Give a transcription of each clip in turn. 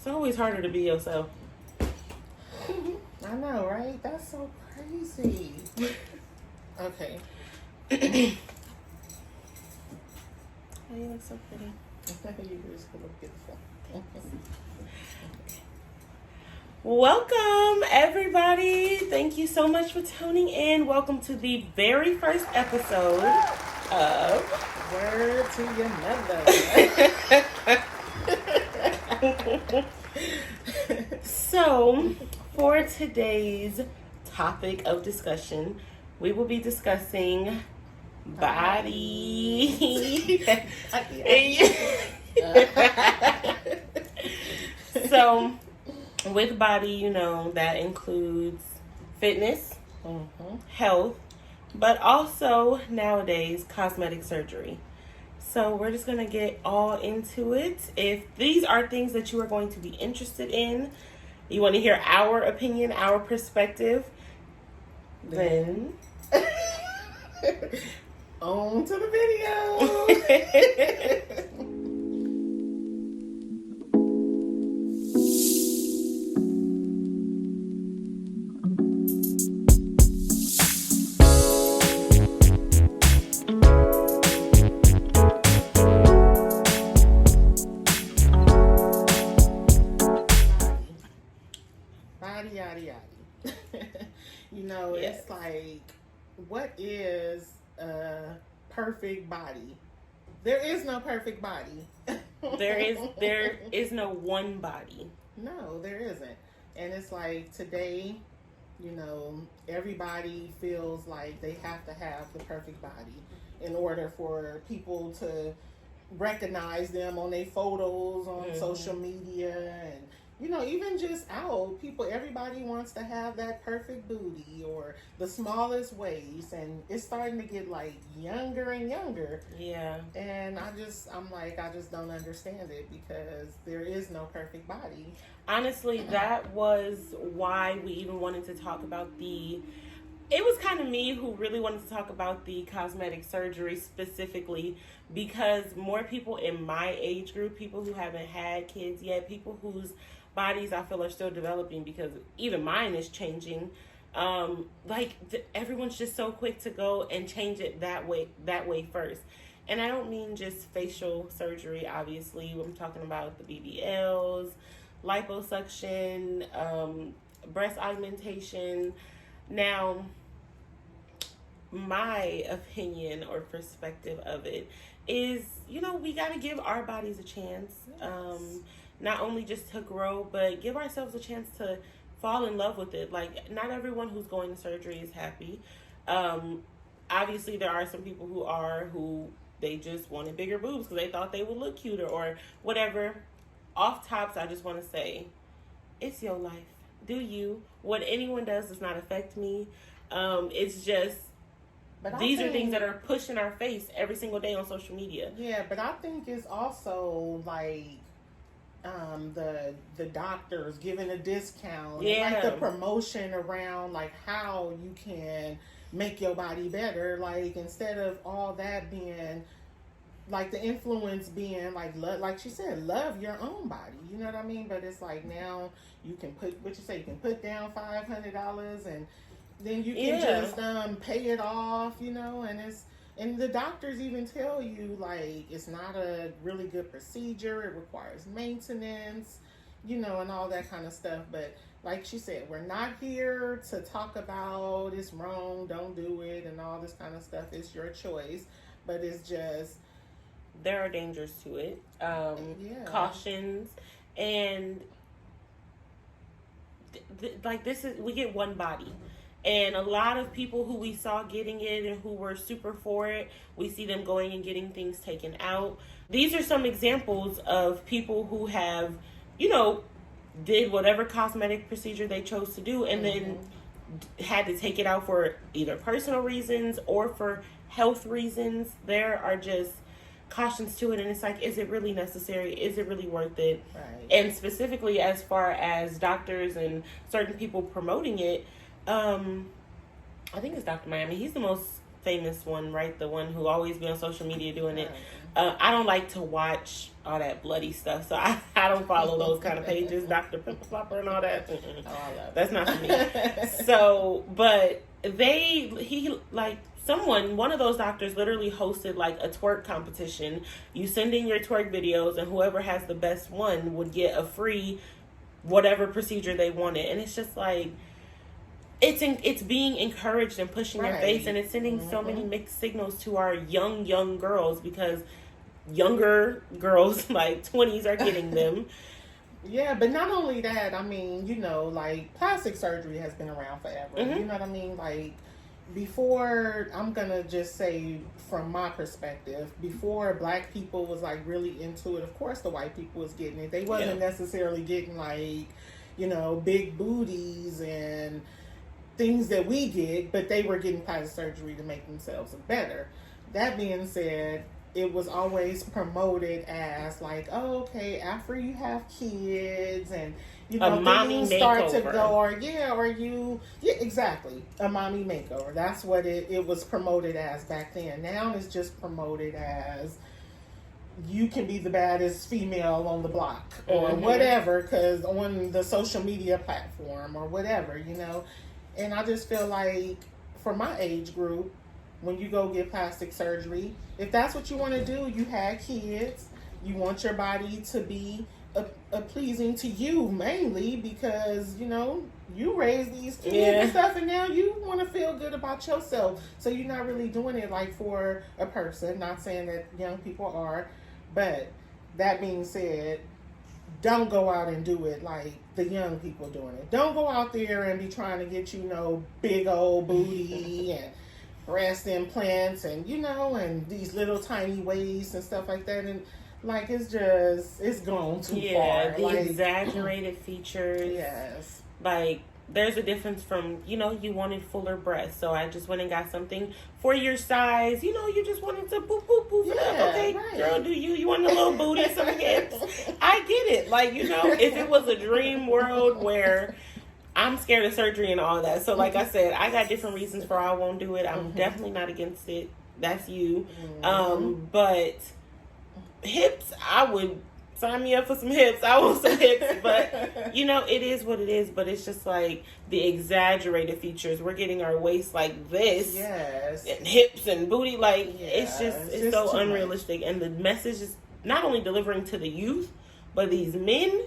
It's always harder to be yourself. I know, right? That's so crazy. Okay. Oh, you look so pretty. You just look beautiful. Welcome, everybody. Thank you so much for tuning in. Welcome to the very first episode of Word to your mother. So, for today's topic of discussion, we will be discussing body. So, with body, you know, that includes fitness, health, but also nowadays cosmetic surgery. So we're just going to get all into it. If these are things that you are going to be interested in, you want to hear our opinion, our perspective, then on to the video. Yada yada. You know, Yes. It's like, what is a perfect body? There is no perfect body. there is no one body. No, there isn't. And it's like today, you know, everybody feels like they have to have the perfect body in order for people to recognize them on their photos on social media, and you know, even just out, everybody wants to have that perfect booty or the smallest waist, and it's starting to get like younger and younger. Yeah. And I just don't understand it, because there is no perfect body. Honestly, that was why we even wanted to talk about it was kind of me who really wanted to talk about the cosmetic surgery specifically, because more people in my age group, people who haven't had kids yet, people whose bodies I feel are still developing, because even mine is changing. Everyone's just so quick to go and change it that way first. And I don't mean just facial surgery, obviously. I'm talking about the BBLs, liposuction, breast augmentation. Now, my opinion or perspective of it is, you know, we got to give our bodies a chance. Not only just to grow, but give ourselves a chance to fall in love with it. Like, not everyone who's going to surgery is happy. Obviously, there are some people who they just wanted bigger boobs because they thought they would look cuter or whatever. Off tops, I just want to say, it's your life. Do you. What anyone does does not affect me. It's just, these are things that are pushed in our face every single day on social media. Yeah, but I think it's also like the doctors giving a discount. Yeah. And like the promotion around like how you can make your body better. Like, instead of all that being like the influence being like she said, love your own body. You know what I mean? But it's like now you can you can put down $500 and then you can just pay it off, you know, and the doctors even tell you like it's not a really good procedure, it requires maintenance, you know, and all that kind of stuff. But like she said, we're not here to talk about it's wrong, don't do it, and all this kind of stuff. It's your choice, but it's just, there are dangers to it, cautions, and we get one body. And a lot of people who we saw getting it and who were super for it, we see them going and getting things taken out. These are some examples of people who have, you know, did whatever cosmetic procedure they chose to do and then had to take it out for either personal reasons or for health reasons. There are just cautions to it, and it's like, is it really necessary? Is it really worth it? Right. And specifically as far as doctors and certain people promoting it, I think it's Dr. Miami. He's the most famous one, right? The one who always be on social media doing it. I don't like to watch all that bloody stuff, so I don't follow those kind of pages, Dr. Pimple Popper and all that. Oh, I love That's not for me. So, but one of those doctors literally hosted like a twerk competition. You send in your twerk videos, and whoever has the best one would get a free whatever procedure they wanted. And it's just like, it's being encouraged and pushing your face, and it's sending so many mixed signals to our young girls, because younger girls like 20s are getting them. Yeah, but not only that, I mean, you know, like plastic surgery has been around forever. Mm-hmm. You know what I mean? Like before, I'm gonna just say from my perspective, before black people was like really into it, of course the white people was getting it. They wasn't necessarily getting like, you know, big booties and things that we get, but they were getting plastic surgery to make themselves better. That being said, it was always promoted as like, oh, okay, after you have kids and, you know, things start to go, exactly, a mommy makeover. That's what it was promoted as back then. Now it's just promoted as you can be the baddest female on the block or whatever, because on the social media platform or whatever, you know. And I just feel like for my age group, when you go get plastic surgery, if that's what you want to do, you had kids, you want your body to be pleasing to you mainly, because, you know, you raise these kids and stuff, and now you want to feel good about yourself. So you're not really doing it like for a person. Not saying that young people are, but that being said, don't go out and do it like the young people doing it. Don't go out there and be trying to get, you know, big old booty and breast implants and, you know, and these little tiny waists and stuff like that. And like, it's gone too far. The like, exaggerated features. Yes. Like, there's a difference from, you know, you wanted fuller breasts, so I just went and got something for your size. You know, you just wanted to boop, boop, boop. Yeah, okay, right. Girl, do you want a little booty, some hips? I get it. Like, you know, if it was a dream world where I'm scared of surgery and all that. So, like I said, I got different reasons for why I won't do it. I'm definitely not against it. That's you. But hips, I would sign me up for some hips. I want some hips. But, you know, it is what it is. But it's just like the exaggerated features. We're getting our waist like this. Yes. And hips and booty. Like, it's just so unrealistic. Much. And the message is not only delivering to the youth, but these men,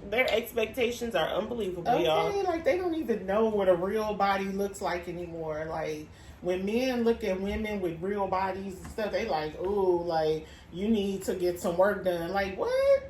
their expectations are unbelievable, y'all. Like, they don't even know what a real body looks like anymore. Like, when men look at women with real bodies and stuff, they like, ooh, like, you need to get some work done. Like, what?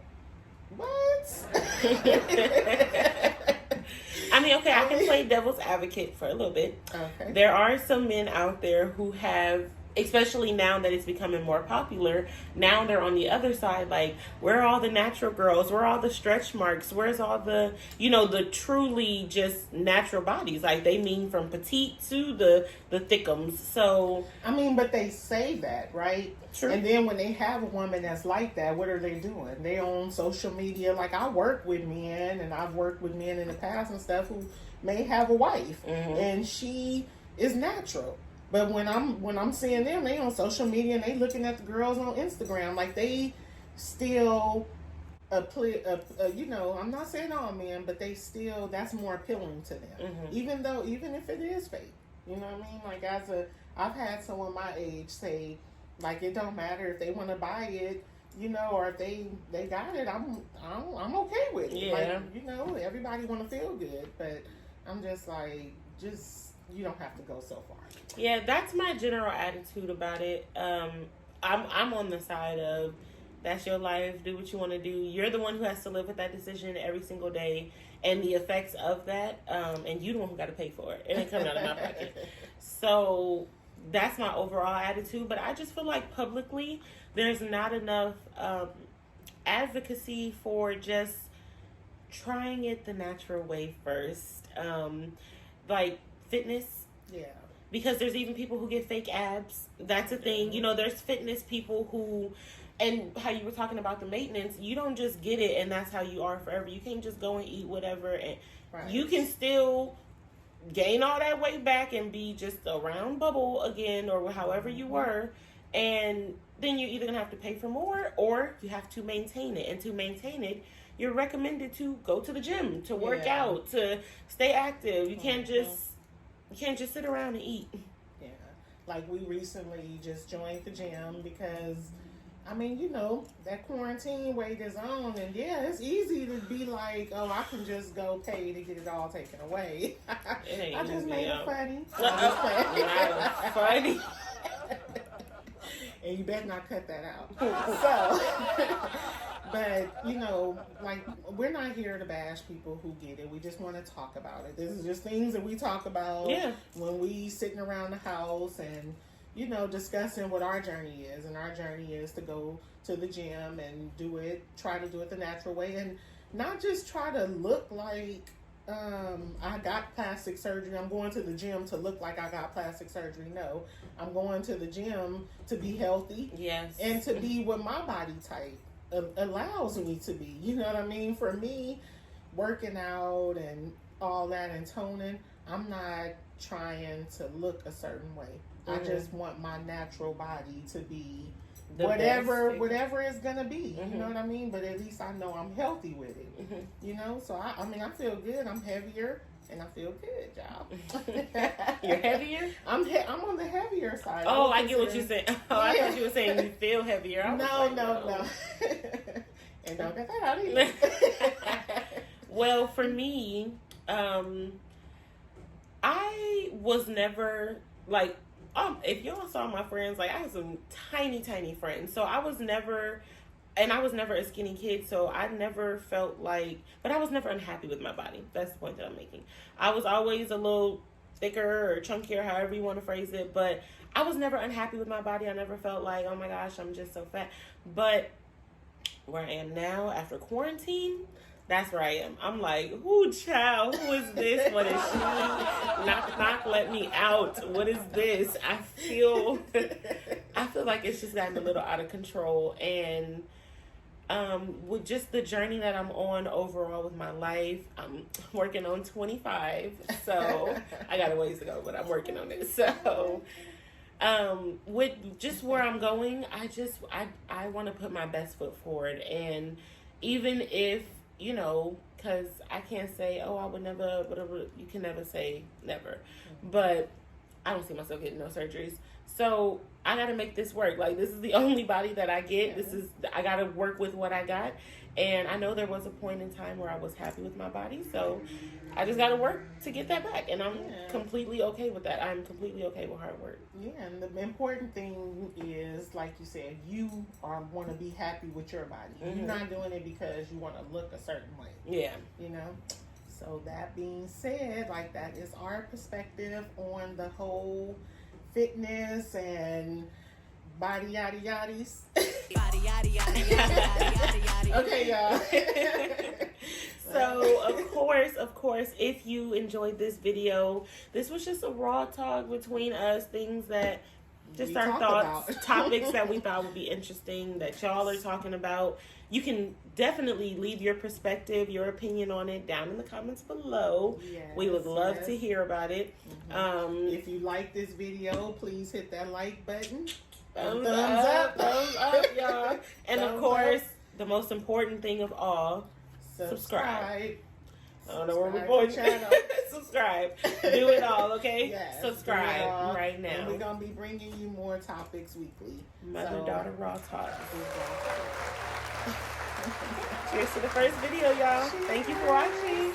I mean, okay, I can play devil's advocate for a little bit. Okay. There are some men out there who have, especially now that it's becoming more popular, now they're on the other side, like, where are all the natural girls? Where are all the stretch marks? Where's all the, you know, the truly just natural bodies? Like, they mean from petite to the thickums. So, I mean, but they say that, right? True. And then when they have a woman that's like that, what are they doing? They on social media. Like, I work with men, and I've worked with men in the past and stuff who may have a wife, and she is natural. But when I'm seeing them, they on social media and they looking at the girls on Instagram, like, they still you know, I'm not saying all men, but they still, that's more appealing to them. Even if it is fake. You know what I mean? Like, I've had someone my age say, like, it don't matter if they want to buy it, you know, or if they got it, I'm okay with it. Yeah. Like, you know, everybody want to feel good, but I'm just like, you don't have to go so far. Yeah, that's my general attitude about it. I'm on the side of, that's your life, do what you want to do. You're the one who has to live with that decision every single day and the effects of that, and you the one who got to pay for it. It ain't coming out of my pocket. So that's my overall attitude. But I just feel like publicly there's not enough advocacy for just trying it the natural way first. Like fitness. Yeah. Because there's even people who get fake abs. That's a thing. You know, there's fitness people who, and how you were talking about the maintenance, you don't just get it and that's how you are forever. You can't just go and eat whatever. And you can still gain all that weight back and be just a round bubble again, or however you were, and then you're either gonna have to pay for more or you have to maintain it. And to maintain it, you're recommended to go to the gym, to work out, to stay active. You can't just sit around and eat. Yeah, like we recently just joined the gym because, I mean, you know, that quarantine weight is on, and yeah, it's easy to be like, oh, I can just go pay to get it all taken away. I just made it funny. Funny. And you better not cut that out. So, but, you know, like, we're not here to bash people who get it. We just want to talk about it. This is just things that we talk about when we sitting around the house and, you know, discussing what our journey is. And our journey is to go to the gym and try to do it the natural way. And not just try to look like I got plastic surgery. I'm going to the gym to look like I got plastic surgery. No, I'm going to the gym to be healthy. Yes. And to be what my body type allows me to be. You know what I mean? For me, working out and all that and toning, I'm not trying to look a certain way. I just want my natural body to be whatever it's gonna be. You know what I mean? But at least I know I'm healthy with it. You know? So I mean, I feel good. I'm heavier and I feel good, y'all. You're heavier? I'm on the heavier side. Oh, I get what you're saying. Oh, I thought you were saying you feel heavier. No. And don't get that out either. Well, for me, I was never like, if y'all saw my friends, like I had some tiny friends. So I was never a skinny kid. So I never felt like, but I was never unhappy with my body. That's the point that I'm making. I was always a little thicker or chunkier, however you want to phrase it. But I was never unhappy with my body. I never felt like, oh my gosh, I'm just so fat. But where I am now after quarantine, that's where I am. I'm like, ooh, child, who is this? What is she? Knock, let me out. What is this? I feel like it's just gotten a little out of control. And with just the journey that I'm on overall with my life, I'm working on 25. So I got a ways to go, but I'm working on it. So with just where I'm going, I want to put my best foot forward. And even if, you know, because I can't say, oh, I would never, whatever. You can never say never. But I don't see myself getting no surgeries. So I got to make this work. Like, this is the only body that I get. I got to work with what I got. And I know there was a point in time where I was happy with my body. So I just got to work to get that back. And I'm completely okay with that. I'm completely okay with hard work. Yeah, and the important thing is, like you said, you want to be happy with your body. You're not doing it because you want to look a certain way. Yeah. You know? So that being said, like, that is our perspective on the whole fitness and body yada yaddies. Okay, y'all. So, of course, if you enjoyed this video, this was just a raw talk between us, things that just our thoughts, topics that we thought would be interesting that y'all are talking about. You can definitely leave your perspective, your opinion on it down in the comments below. Yes, we would love to hear about it. If you like this video, please hit that like button. Thumbs up, y'all. And of course, the most important thing of all, subscribe. I don't know where we're going. Subscribe. Do it all, okay? Yes, subscribe right now. And we're going to be bringing you more topics weekly. Mother-daughter raw talk. Cheers to the first video, y'all. Cheers. Thank you for watching.